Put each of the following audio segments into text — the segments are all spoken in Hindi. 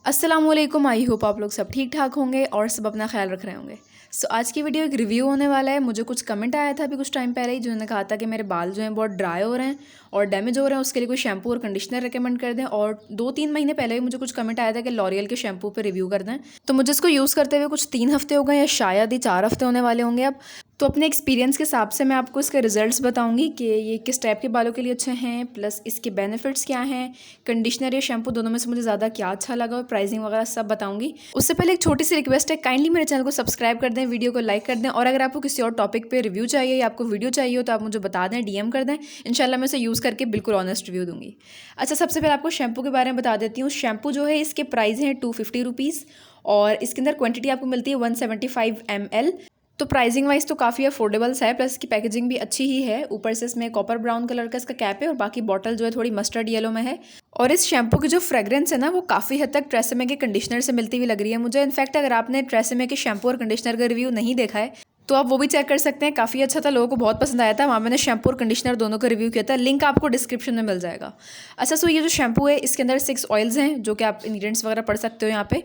अस्सलामुअलैकुम। आई होप आप लोग सब ठीक ठाक होंगे और सब अपना ख्याल रख रहे होंगे। आज की वीडियो एक रिव्यू होने वाला है। मुझे कुछ कमेंट आया था अभी कुछ टाइम पहले ही, जिन्होंने कहा था कि मेरे बाल जो हैं बहुत ड्राई हो रहे हैं और डैमेज हो रहे हैं, उसके लिए कोई शैम्पू और कंडीशनर रिकमेंड कर दें। और 2-3 महीने पहले भी मुझे कुछ कमेंट आया था कि लॉरियल के शैम्पू पे रिव्यू कर दें। तो मुझे इसको यूज़ करते हुए कुछ 3 हफ्ते हो गए या शायद ही 4 हफ्ते होने वाले होंगे अब। तो अपने एक्सपीरियंस के हिसाब से मैं आपको इसके रिजल्ट्स बताऊंगी कि ये किस टाइप के बालों के लिए अच्छे हैं, प्लस इसके बेनिफिट्स क्या हैं, कंडीशनर या शैम्पू दोनों में से मुझे ज़्यादा क्या अच्छा लगा और प्राइसिंग वगैरह सब बताऊंगी। उससे पहले एक छोटी सी रिक्वेस्ट है, काइंडली मेरे चैनल को सब्सक्राइब कर दें, वीडियो को लाइक कर दें, और अगर आपको किसी और टॉपिक पे रिव्यू चाहिए या आपको वीडियो चाहिए हो तो आप मुझे बता दें, DM कर दें। इंशाल्लाह मैं इसे यूज़ करके बिल्कुल ऑनेस्ट रिव्यू दूंगी। अच्छा, सबसे पहले आपको शैम्पू के बारे में बता देती हूँ। शैम्पू जो है इसके प्राइस हैं 250 रुपीज़ और इसके अंदर क्वान्टिटी आपको मिलती है 175 ml। तो प्राइसिंग वाइज तो काफ़ी अफोर्डेबल है, प्लस इसकी पैकेजिंग भी अच्छी ही है। ऊपर से इसमें कॉपर ब्राउन कलर का इसका कैप है और बाकी बॉटल जो है थोड़ी मस्टर्ड येलो में है। और इस शैम्पू की जो फ्रेग्रेंस है ना, वो काफ़ी हद तक ट्रेसेमे के कंडीशनर से मिलती हुई लग रही है मुझे। इनफैक्ट अगर आपने ट्रेसेमे के शैम्पू और कंडीशनर का रिव्यू नहीं देखा है तो आप वो भी चेक कर सकते हैं, काफ़ी अच्छा था, लोगों को बहुत पसंद आया था। वहाँ मैंने शैम्पू और कंडीशनर दोनों का रिव्यू किया था, लिंक आपको डिस्क्रिप्शन में मिल जाएगा। अच्छा, सो ये जो शैम्पू है इसके अंदर 6 ऑयल्स हैं, जो कि आप इंग्रेडिएंट्स वगैरह पढ़ सकते हो यहाँ पे।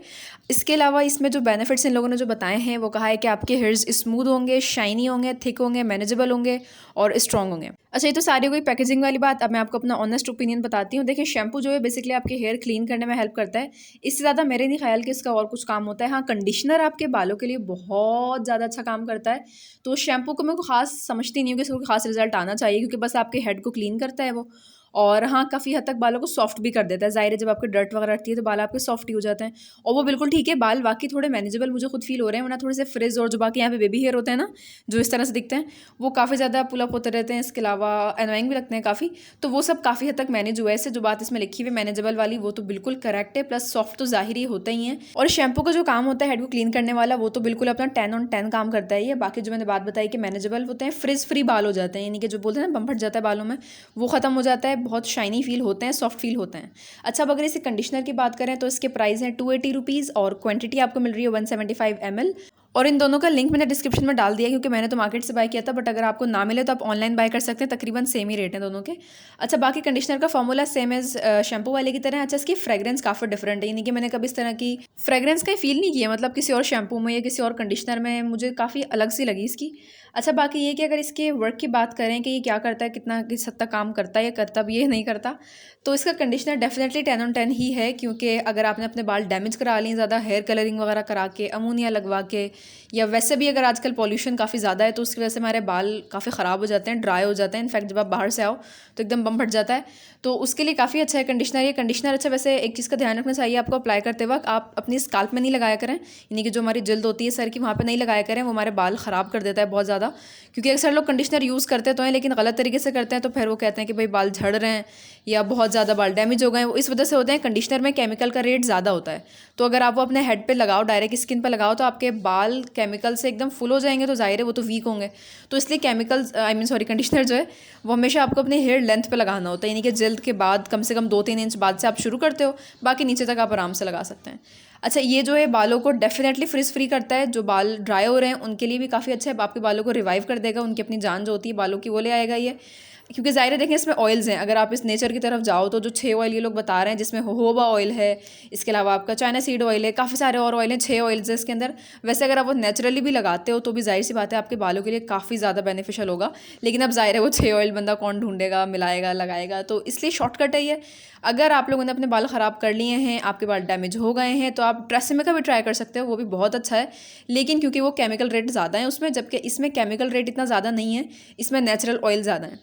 इसके अलावा इसमें जो बेनिफिट्स इन लोगों ने जो बताए हैं, वो कहा है कि आपके हेयर्स स्मूथ होंगे, शाइनी होंगे, थिक होंगे, मैनेजेबल होंगे और स्ट्रॉन्ग होंगे। अच्छा, ये तो सारी कोई पैकेजिंग वाली बात। अब मैं आपको अपना ऑनेस्ट ओपिनियन बताती हूँ। देखिए, शैम्पू जो है बेसिकली आपके हेयर क्लीन करने में हेल्प करता है, इससे ज़्यादा मेरे नहीं ख्याल कि इसका और कुछ काम होता है। हाँ, कंडीशनर आपके बालों के लिए बहुत ज़्यादा अच्छा काम करता है। तो शैम्पू को मैं खास समझती नहीं हूँ कि इसको खास रिजल्ट आना चाहिए, क्योंकि बस आपके हेड को क्लीन करता है वो। और हाँ, काफ़ी हद तक बालों को सॉफ्ट भी कर देता है। ज़ाहिर है, जब आपके डर्ट वगैरह रहती है तो बाल आपके सॉफ्ट ही हो जाते हैं, और वो बिल्कुल ठीक है। बाल बाकी थोड़े मैनेजेबल मुझे खुद फील हो रहे हैं, वरना थोड़े से फ्रिज और जो बाकी यहाँ पे बेबी हेयर होते हैं ना, जो इस तरह से दिखते हैं, वो काफ़ी ज़्यादा पुल अप होते रहते हैं। इसके अलावा एनोइंग भी लगते हैं काफ़ी। तो वो सब काफ़ी हद तक मैनेज हुआ है। इससे जो बात इसमें लिखी हुई मैनेजेबल वाली, वो तो बिल्कुल करेक्ट है। प्लस सॉफ्ट तो ज़ाहिर ही होता ही है। और शैम्पू का जो काम होता है हेड को क्लीन करने वाला, वो तो बिल्कुल अपना 10 on 10 काम करता है ये। बाकी जो मैंने बात बताई कि मैनेजेबल होते हैं, फ्रिज फ्री बाल हो जाते हैं, यानी कि जो बोलते हैं ना बम फट जाता है बालों में, वो ख़त्म हो जाता है। बहुत शाइनी फील होते हैं, सॉफ्ट फील होते हैं। अच्छा, अब अगर इसे कंडीशनर की बात करें तो इसके प्राइस हैं 280 रुपीज़ और क्वांटिटी आपको मिल रही है 175 ml। और इन दोनों का लिंक मैंने डिस्क्रिप्शन में डाल दिया, क्योंकि मैंने तो मार्केट से बाय किया था, बट अगर आपको ना मिले तो आप ऑनलाइन बाय कर सकते हैं। तकरीबन सेम ही रेट है दोनों के। अच्छा, बाकी कंडीशनर का फॉर्मूला सेम एज शैम्पू वाले की तरह। अच्छा, इसकी फ्रेग्रेंस काफ़ी डिफरेंट है, यानी कि मैंने कभी इस तरह की फ्रेग्रेंस कहीं फील नहीं किया, मतलब किसी और शैम्पू में या किसी और कंडीशनर में मुझे काफ़ी अलग सी लगी इसकी। अच्छा, बाकी ये कि अगर इसके वर्क की बात करें कि ये क्या करता है, कितना किस हद तक काम करता है या करता भी ये नहीं करता, तो इसका कंडीशनर डेफिनेटली 10 on 10 ही है। क्योंकि अगर आपने अपने बाल डैमेज करा लिए ज़्यादा, हेयर कलरिंग वगैरह करा के, अमोनिया लगवा के, या वैसे भी अगर आजकल पॉल्यूशन काफ़ी ज़्यादा है तो उसकी वजह से हमारे बाल काफ़ी ख़राब हो जाते हैं, ड्राई हो जाते हैं। इनफैक्ट जब आप बाहर से आओ तो एकदम बम फट जाता है। तो उसके लिए काफ़ी अच्छा है कंडीशनर ये। कंडीशनर अच्छा, वैसे एक चीज़ का ध्यान रखना चाहिए आपको अप्लाई करते वक्त, आप अपनी स्काल्प में नहीं लगाया करें, यानी कि जो हमारी जल्द होती है सर की, वहाँ पर नहीं लगाया करें, वो हमारे बाल ख़राब कर देता है बहुत ज़्यादा। क्योंकि अक्सर लोग कंडीशनर यूज़ करते तो हैं, लेकिन गलत तरीके से करते हैं, तो फिर वो कहते हैं कि भाई बाल झड़ रहे हैं या बहुत ज़्यादा बाल डैमेज हो गए हैं। वो इस वजह से होते हैं, कंडीशनर में केमिकल का रेट ज़्यादा होता है। तो अगर आप वो अपने हेड पे लगाओ, डायरेक्ट स्किन पे लगाओ, तो आपके बाल केमिकल से एकदम फुल हो जाएंगे, तो जाहिर है वो तो वीक होंगे। तो इसलिए कंडीशनर जो है वो हमेशा आपको अपने हेयर लेंथ पे लगाना होता है, यानी कि जल्द के बाद कम से कम 2-3 इंच बाद से आप शुरू करते हो, बाकी नीचे तक आप आराम से लगा सकते हैं। अच्छा, ये जो है बालों को डेफिनेटली फ्रिज फ्री करता है। जो बाल ड्राई हो रहे हैं उनके लिए भी काफ़ी अच्छा है, आपके बालों को रिवाइव कर देगा, उनकी अपनी जान जो होती है बालों की वो ले आएगा ये। क्योंकि ज़ाहिर है, देखें इसमें ऑयल्स हैं। अगर आप इस नेचर की तरफ जाओ तो जो 6 ऑयल ये लोग बता रहे हैं, जिसमें होहोबा ऑयल है, इसके अलावा आपका चाइना सीड ऑयल है, काफ़ी सारे और ऑयल हैं, 6 ऑयल्स हैं इसके अंदर। वैसे अगर आप वो नेचुरली भी लगाते हो तो भी जाहिर सी बात है आपके बालों के लिए काफ़ी ज़्यादा बेनिफिशियल होगा। लेकिन अब जाहिर है वो 6 ऑयल बंदा कौन ढूंढेगा, मिलाएगा, लगाएगा, तो इसलिए शॉर्टकट है ये। अगर आप लोगों ने अपने बाल ख़राब कर लिए हैं, आपके बाल डैमेज हो गए हैं, तो आप ट्रेसेमे का भी ट्राई कर सकते हो, वो भी बहुत अच्छा है। लेकिन क्योंकि वो केमिकल रेट ज़्यादा है उसमें, जबकि इसमें केमिकल रेट इतना ज़्यादा नहीं है, इसमें नेचुरल ऑयल ज़्यादा है।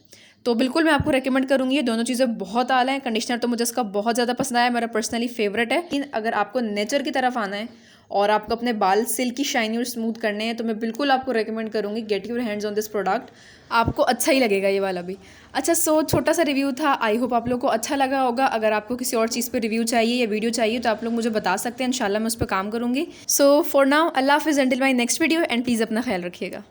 तो बिल्कुल मैं आपको रेकमेंड करूँगी, ये दोनों चीज़ें बहुत आला हैं। कंडीशनर तो मुझे इसका बहुत ज़्यादा पसंद आया, मेरा पर्सनली फेवरेट है। लेकिन अगर आपको नेचर की तरफ आना है और आपको अपने बाल सिल्की, शाइनी और स्मूथ करने हैं, तो मैं बिल्कुल आपको रेकमेंड करूँगी, get your hands on this product. आपको अच्छा ही लगेगा ये वाला भी। अच्छा, सो छोटा सा रिव्यू था, आई होप आप लोग को अच्छा लगा होगा। अगर आपको किसी और चीज़ पे रिव्यू चाहिए या वीडियो चाहिए तो आप लोग मुझे बता सकते हैं, इंशाल्लाह मैं उस पर काम करूँगी। सो फॉर नाउ, अल्लाह हाफिज़, until my next video, and please अपना ख्याल रखिएगा।